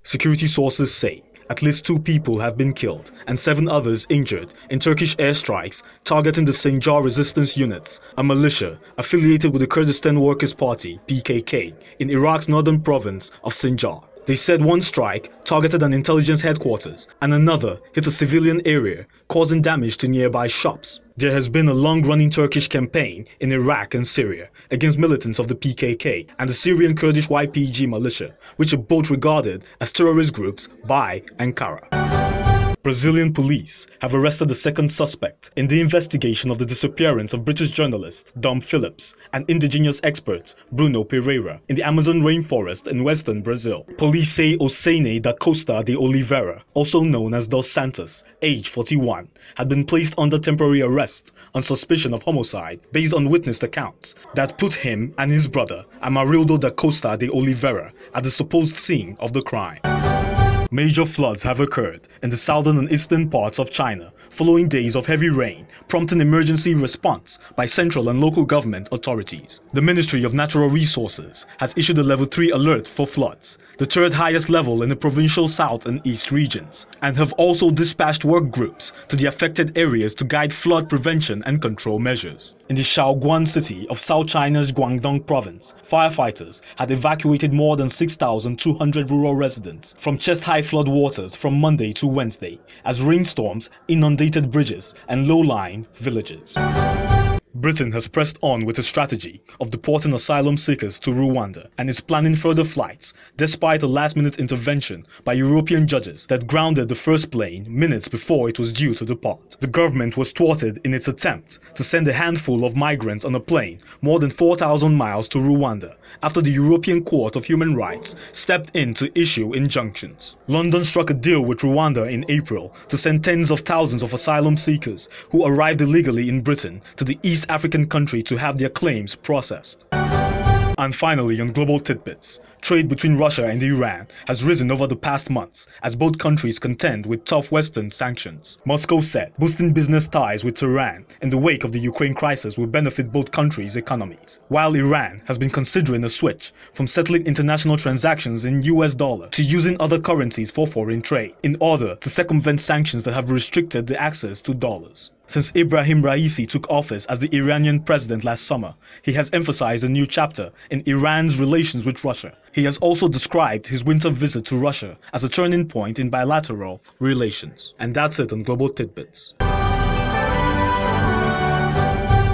Security sources say at least 2 people have been killed and 7 others injured in Turkish airstrikes targeting the Sinjar resistance units, a militia affiliated with the Kurdistan Workers' Party (PKK) in Iraq's northern province of Sinjar. They said one strike targeted an intelligence headquarters and another hit a civilian area, causing damage to nearby shops. There has been a long-running Turkish campaign in Iraq and Syria against militants of the PKK and the Syrian Kurdish YPG militia, which are both regarded as terrorist groups by Ankara. Brazilian police have arrested the second suspect in the investigation of the disappearance of British journalist Dom Phillips and indigenous expert Bruno Pereira in the Amazon rainforest in western Brazil. Police say Osene da Costa de Oliveira, also known as Dos Santos, age 41, had been placed under temporary arrest on suspicion of homicide based on witnessed accounts that put him and his brother Amarildo da Costa de Oliveira at the supposed scene of the crime. Major floods have occurred in the southern and eastern parts of China following days of heavy rain, prompting emergency response by central and local government authorities. The Ministry of Natural Resources has issued a Level 3 alert for floods, the third highest level in the provincial south and east regions, and have also dispatched work groups to the affected areas to guide flood prevention and control measures. In the Shaoguan city of South China's Guangdong province, firefighters had evacuated more than 6,200 rural residents from chest-high flood waters from Monday to Wednesday as rainstorms inundated bridges and low-lying villages. Britain has pressed on with a strategy of deporting asylum seekers to Rwanda and is planning further flights despite a last-minute intervention by European judges that grounded the first plane minutes before it was due to depart. The government was thwarted in its attempt to send a handful of migrants on a plane more than 4,000 miles to Rwanda after the European Court of Human Rights stepped in to issue injunctions. London struck a deal with Rwanda in April to send tens of thousands of asylum seekers who arrived illegally in Britain to the East African country to have their claims processed. And finally, on global tidbits, trade between Russia and Iran has risen over the past months as both countries contend with tough Western sanctions. Moscow said boosting business ties with Tehran in the wake of the Ukraine crisis will benefit both countries' economies, while Iran has been considering a switch from settling international transactions in US dollar to using other currencies for foreign trade in order to circumvent sanctions that have restricted the access to dollars. Since Ibrahim Raisi took office as the Iranian president last summer, he has emphasized a new chapter in Iran's relations with Russia. He has also described his winter visit to Russia as a turning point in bilateral relations. And that's it on Global Tidbits.